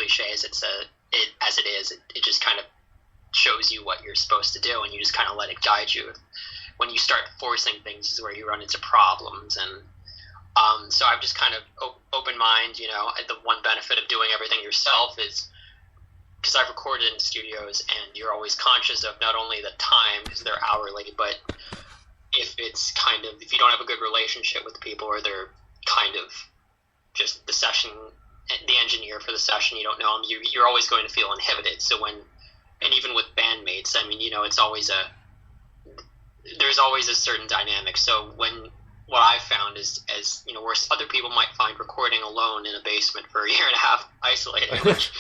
cliche as as it is, it just kind of shows you what you're supposed to do, and you just kind of let it guide you. When you start forcing things is where you run into problems, and so I'm just kind of open mind. You know, the one benefit of doing everything yourself is because I've recorded in studios, and you're always conscious of not only the time because they're hourly, but if you don't have a good relationship with the people, or they're kind of just the engineer for the session, you don't know them, you're always going to feel inhibited. So and even with bandmates, I mean, you know, there's always a certain dynamic. So what I've found is, as you know, where other people might find recording alone in a basement for a year and a half isolated, which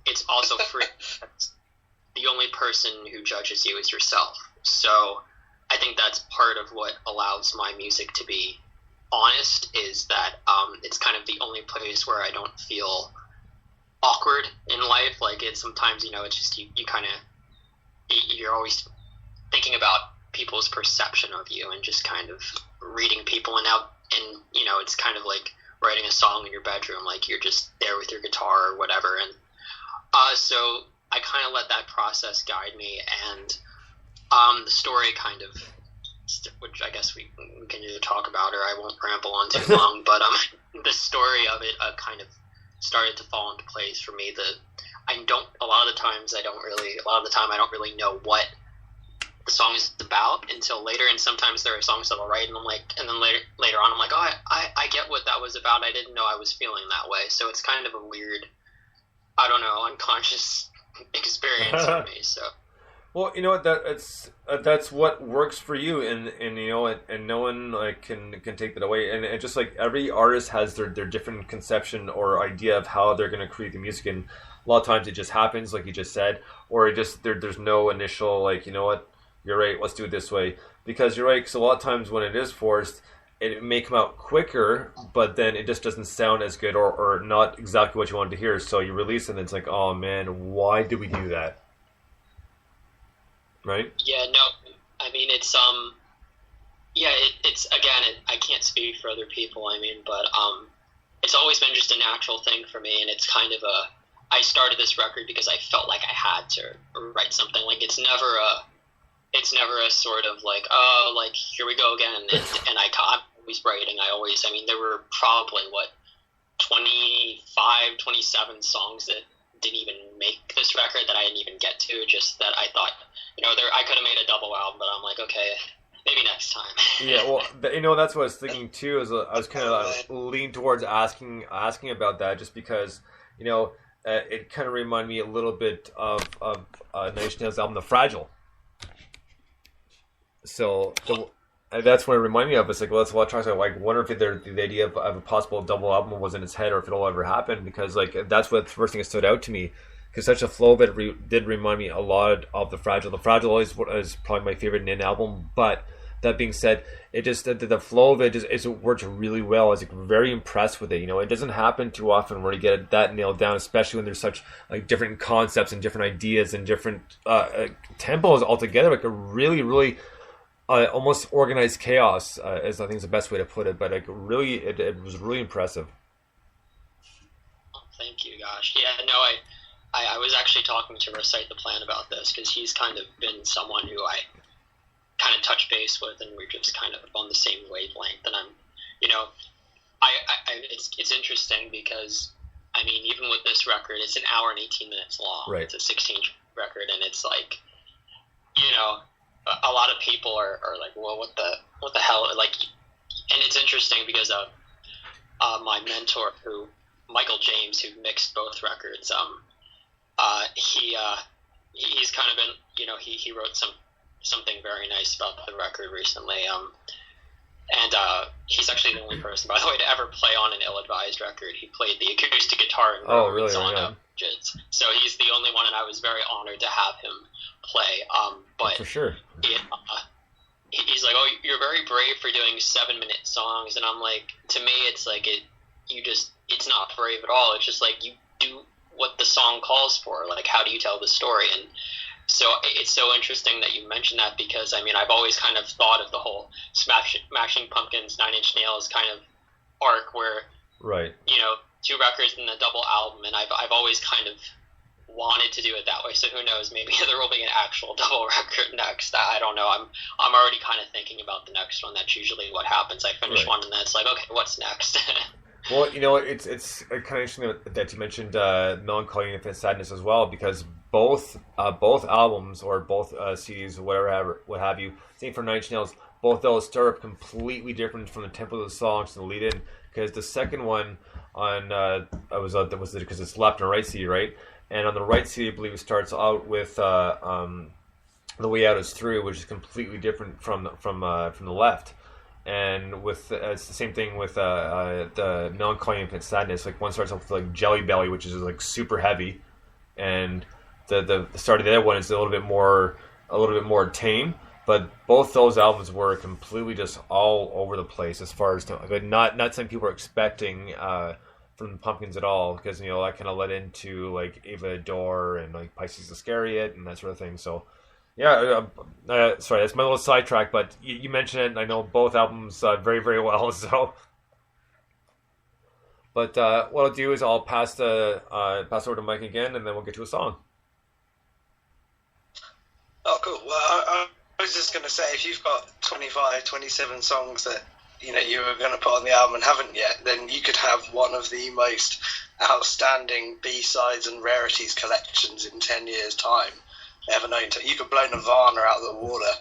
it's also free. The only person who judges you is yourself. So I think that's part of what allows my music to be honest, is that it's kind of the only place where I don't feel awkward in life. Like, it's sometimes, you know, it's just you kind of, you're always thinking about people's perception of you and just kind of reading people, and you know, it's kind of like writing a song in your bedroom, like you're just there with your guitar or whatever. And so I kind of let that process guide me, and the story kind of, which I guess we can either talk about or I won't ramble on too long, but the story of it kind of started to fall into place for me. A lot of the time I don't really know what the song is about until later, and sometimes there are songs that I'll write and then later on I'm like, oh, I get what that was about. I didn't know I was feeling that way. So it's kind of a weird, I don't know, unconscious experience for me. So. Well, you know what, that's what works for you, and you know, and no one like can take that away, and just like every artist has their different conception or idea of how they're going to create the music, and a lot of times it just happens, like you just said, or it just there's no initial, like, you know what, you're right, let's do it this way, because you're right, because a lot of times when it is forced, it may come out quicker, but then it just doesn't sound as good, or not exactly what you wanted to hear, so you release it and it's like, oh man, why did we do that? Right? Yeah, no, I mean, it's again, I can't speak for other people, I mean, but it's always been just a natural thing for me, and it's kind of I started this record because I felt like I had to write something. Like, it's never a sort of like, oh, like, here we go again, and I'm always writing. I mean, there were probably, 25, 27 songs that didn't even make this record that I didn't even get to, just that I thought, you know, I could have made a double album, but I'm like, okay, maybe next time. Yeah, well, you know, that's what I was thinking too, is I was kind of leaning towards asking about that, just because, you know, it kind of reminded me a little bit of Nine Inch Nails' album, The Fragile. So that's what it reminded me of. It's like, well, that's a lot of tracks. I wonder if the idea of a possible double album was in his head, or if it'll ever happen, because like that's what the first thing that stood out to me. Because such a flow of it did remind me a lot of The Fragile. The Fragile always is probably my favorite Nin album, but that being said, it just the flow of it just works really well. I was like very impressed with it. You know, it doesn't happen too often where you get that nailed down, especially when there's such like different concepts and different ideas and different tempos altogether. Like a really, really almost organized chaos, is I think is the best way to put it. But like really, it was really impressive. Oh, thank you, gosh. Yeah, no, I was actually talking to Recite the Plan about this, because he's kind of been someone who I kind of touch base with, and we're just kind of on the same wavelength. And I'm, you know, it's interesting because, I mean, even with this record, it's an hour and 18 minutes long. Right. It's a 16 record, and it's like, you know, a lot of people are like, well, what the hell? Like, and it's interesting because my mentor, Michael James, who mixed both records, he's kind of been, you know, he wrote something very nice about the record recently, and he's actually the only person, by the way, to ever play on an ill-advised record. He played the acoustic guitar and really? on Jits. So he's the only one, and I was very honored to have him play. But for sure, he's like, oh, you're very brave for doing 7-minute songs, and I'm like, to me, it's like it's not brave at all. It's just like you do what the song calls for. Like, how do you tell the story? And so it's so interesting that you mentioned that, because I mean, I've always kind of thought of the whole Smashing Pumpkins, Nine Inch Nails kind of arc where, right, you know, two records in a double album, and I've always kind of wanted to do it that way. So who knows? Maybe there will be an actual double record next. I don't know. I'm already kind of thinking about the next one. That's usually what happens. I finish one, and then it's like, okay, what's next? Well, it's kind of interesting that you mentioned Melancholy and Infinite Sadness as well, because both albums or both CDs or whatever, what have you, same for Nine Inch Nails, both those start up completely different from the tempo of the songs and the lead in. Because the second one on was because it's left and right CD, right? And on the right CD, I believe it starts out with The Way Out Is Through, which is completely different from the left. And with it's the same thing with the Melancholy and Infinite Sadness. Like one starts off with like Jelly Belly, which is like super heavy, and the start of the other one is a little bit more tame. But both those albums were completely just all over the place as far as not something people were expecting from the Pumpkins at all, because that kind of led into like Ava Adore and like Pisces Iscariot and that sort of thing. So. Yeah, sorry, that's my little sidetrack, but you mentioned it, and I know both albums very, very well, so... But what I'll do is I'll pass over to Mike again, and then we'll get to a song. Oh, cool. Well, I was just going to say, if you've got 25, 27 songs that, you were going to put on the album and haven't yet, then you could have one of the most outstanding B-sides and rarities collections in 10 years' time. Ever known to. You could blow Nirvana out of the water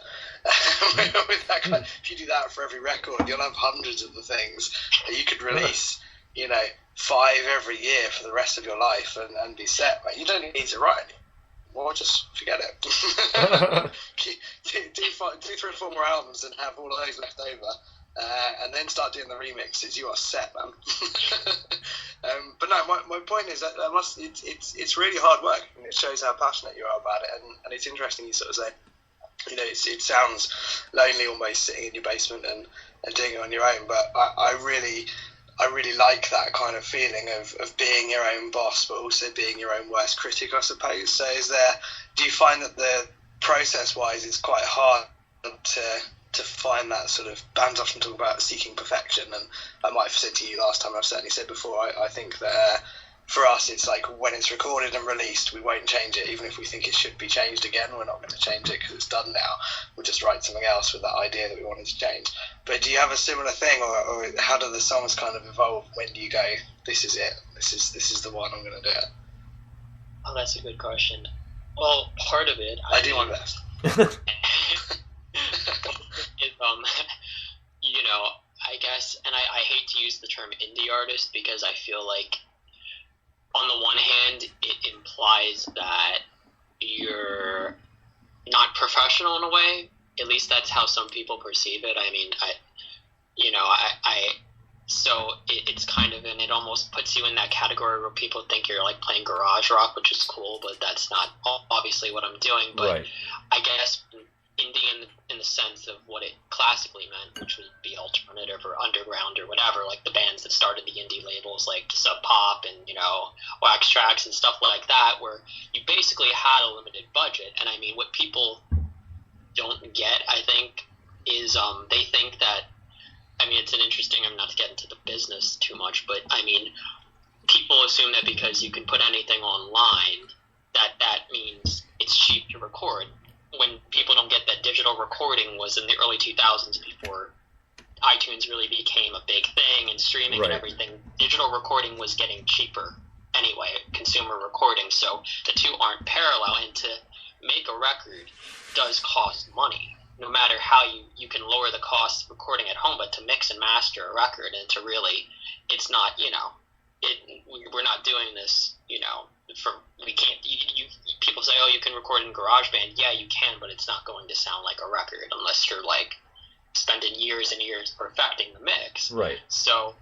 with that kind. If you do that for every record, you'll have hundreds of the things that you could release. 5 every year for the rest of your life and be set. Right? You don't need to write anymore. Just forget it. do 3 or 4 more albums and have all of those left over. And then start doing the remixes. You are set, man. But no, my point is that it's really hard work, and it shows how passionate you are about it. And it's interesting you sort of say, it sounds lonely almost sitting in your basement and doing it on your own. But I really like that kind of feeling of being your own boss, but also being your own worst critic, I suppose. So do you find that the process-wise it's quite hard to find that sort of, bands often talk about seeking perfection, and I might have said to you last time, I've certainly said before, I think that for us it's like when it's recorded and released, we won't change it. Even if we think it should be changed again, we're not going to change it because it's done now. We'll just write something else with that idea that we wanted to change. But do you have a similar thing, or how do the songs kind of evolve? When do you go, this is it, this is the one, I'm going to do it? Oh, that's a good question. Well, part of it, I do my best. I guess, and I hate to use the term indie artist because I feel like on the one hand it implies that you're not professional in a way. At least that's how some people perceive it. I mean, so it's kind of, and it almost puts you in that category where people think you're like playing garage rock, which is cool, but that's not obviously what I'm doing. But right. I guess indie in the sense of what it classically meant, which would be alternative or underground or whatever, like the bands that started the indie labels like Sub Pop and Wax Trax and stuff like that, where you basically had a limited budget. And I mean, what people don't get, I think, is they think that, I mean, it's an interesting, I'm not to get into the business too much, but I mean, people assume that because you can put anything online that means it's cheap to record, when people don't get that digital recording was in the early 2000s, before iTunes really became a big thing and streaming right. and everything. Digital recording was getting cheaper anyway, consumer recording, so the two aren't parallel, and to make a record does cost money. No matter how you can lower the cost of recording at home, but to mix and master a record and to really, it's not, we're not doing this, we can't, people say, oh, you can record in GarageBand. Yeah, you can, but it's not going to sound like a record unless you're like spending years and years perfecting the mix. Right. So,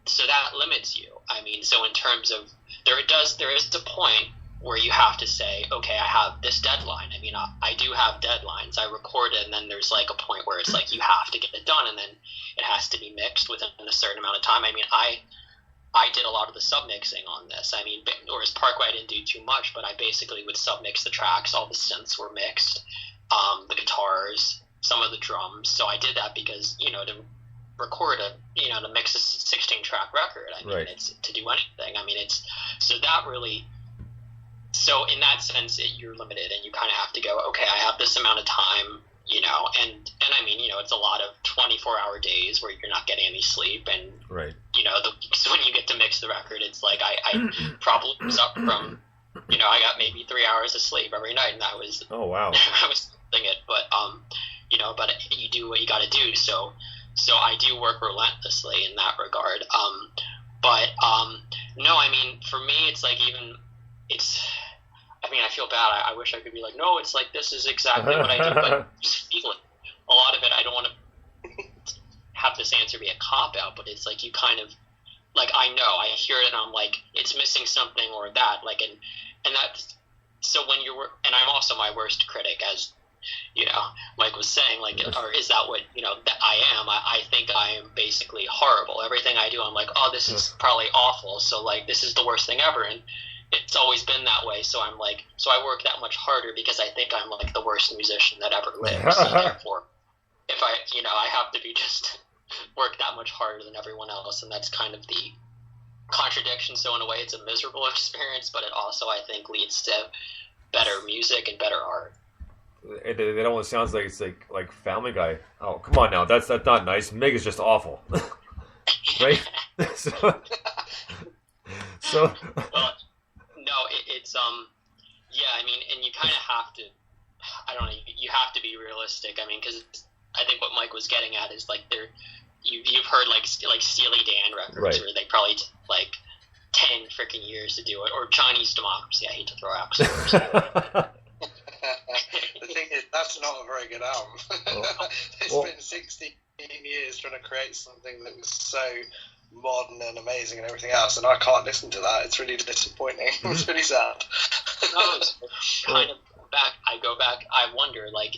so that limits you. I mean, so in terms of, there is a point where you have to say, okay, I have this deadline. I mean, I do have deadlines. I record it, and then there's like a point where it's like you have to get it done, and then it has to be mixed within a certain amount of time. I mean, I did a lot of the sub-mixing on this. I mean, whereas Parkway I didn't do too much, but I basically would sub-mix the tracks. All the synths were mixed, the guitars, some of the drums. So I did that because, to record to mix a 16 track record. I mean, right. It's to do anything. I mean, it's so that really. So in that sense, you're limited, and you kind of have to go. Okay, I have this amount of time, and I mean, it's a lot of 24-hour days where you're not getting any sleep, and right. The weeks when you get to mix the record, it's like I probably was up from, I got maybe 3 hours of sleep every night, and that was I was doing it, but but you do what you got to do. So I do work relentlessly in that regard. No, I mean, for me, it's like I feel bad. I wish I could be like, no, it's like this is exactly what I do, but just feel it. A lot of it, I don't want to have this answer be a cop out, but it's like you kind of like I know I hear it and I'm like it's missing something or that and that's so when you're and I'm also my worst critic, as Mike was saying, like, or is that what that I am? I think I am basically horrible. Everything I do, I'm like, oh, this is probably awful. So like this is the worst thing ever, and it's always been that way. So I'm like, so I work that much harder because I think I'm like the worst musician that ever lived. So therefore, if I have to be just work that much harder than everyone else, and that's kind of the contradiction. So in a way, it's a miserable experience, but it also, I think, leads to better music and better art. It almost sounds like it's like Family Guy. Oh, come on now, that's not nice. Meg is just awful, right? so well, no, it's yeah. I mean, and you kind of have to. I don't know. You have to be realistic. I mean, because I think what Mike was getting at is like you've heard like Steely Dan records, right, where they probably took like 10 freaking years to do it, or Chinese Democracy. I hate to throw out. The thing is, that's not a very good album. They spent 16 years trying to create something that was so modern and amazing and everything else, and I can't listen to that. It's really disappointing. It's really sad. No, it's kind of back. I go back. I wonder, like,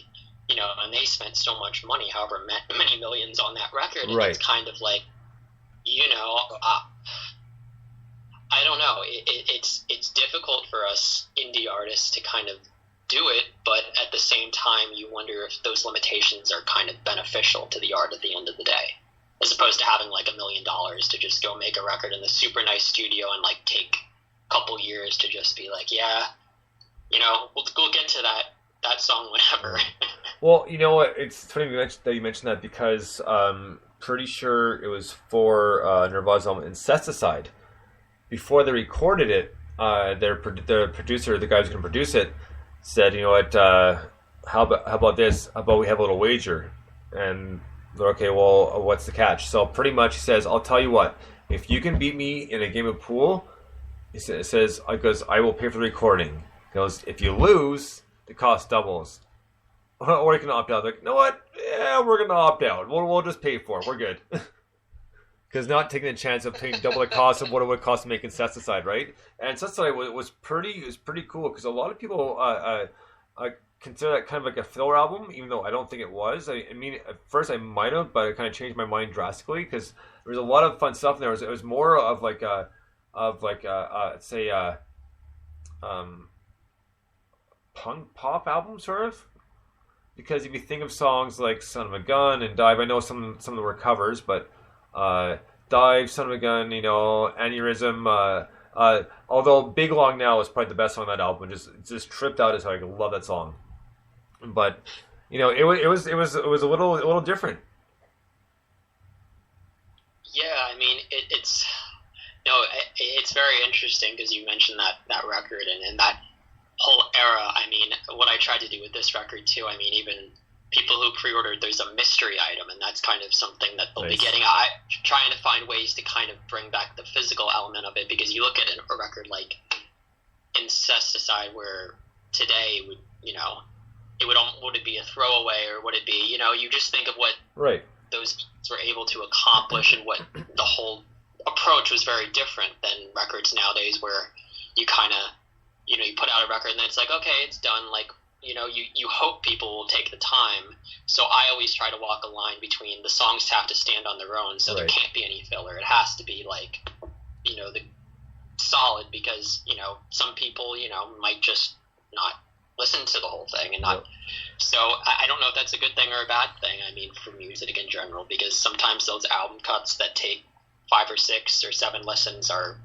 and they spent so much money, however many millions on that record, and right, it's kind of like, I don't know. It's difficult for us indie artists to kind of do it, but at the same time, you wonder if those limitations are kind of beneficial to the art at the end of the day, as opposed to having like $1 million to just go make a record in the super nice studio and like take a couple years to just be like, yeah, we'll get to that song whenever. Well, you know what? It's funny that you mentioned that because pretty sure it was for Nirvana's album Incesticide. Before they recorded it, their producer, the guy who's going to produce it, said, what, how about this? How about we have a little wager? And they're okay, well, what's the catch? So pretty much he says, I'll tell you what, if you can beat me in a game of pool, it says, I will pay for the recording. He goes, if you lose, the cost doubles. Or you can opt out. They're like, you know what? Yeah, we're going to opt out. We'll just pay for it. We're good. Because not taking the chance of paying double the cost of what it would cost to make Incesticide, right? And Incesticide was pretty cool because a lot of people consider that kind of like a filler album, even though I don't think it was. I mean, at first I might have, but I kind of changed my mind drastically because there was a lot of fun stuff in there. It was more of like punk pop album sort of. Because if you think of songs like Son of a Gun and Dive, I know some of them were covers, but Dive, Son of a Gun, Aneurysm, although Big Long Now is probably the best song on that album. Just tripped out as hell. I love that song. But it was a little different. Yeah, I mean it's very interesting because you mentioned that record and that whole era. I mean, what I tried to do with this record too. I mean, even people who pre-ordered, there's a mystery item, and that's kind of something that they'll be getting. I trying to find ways to kind of bring back the physical element of it, because you look at a record like Incesticide, where today would would it be a throwaway, or would it be you just think of what those kids were able to accomplish, and what the whole approach was very different than records nowadays, where you kind of you put out a record and then it's like, okay, it's done, like. You hope people will take the time. So I always try to walk a line between the songs have to stand on their own, so there can't be any filler. It has to be like, the solid, because, some people, might just not listen to the whole thing and not. So I don't know if that's a good thing or a bad thing. I mean, for music in general, because sometimes those album cuts that take 5 or 6 or 7 listens are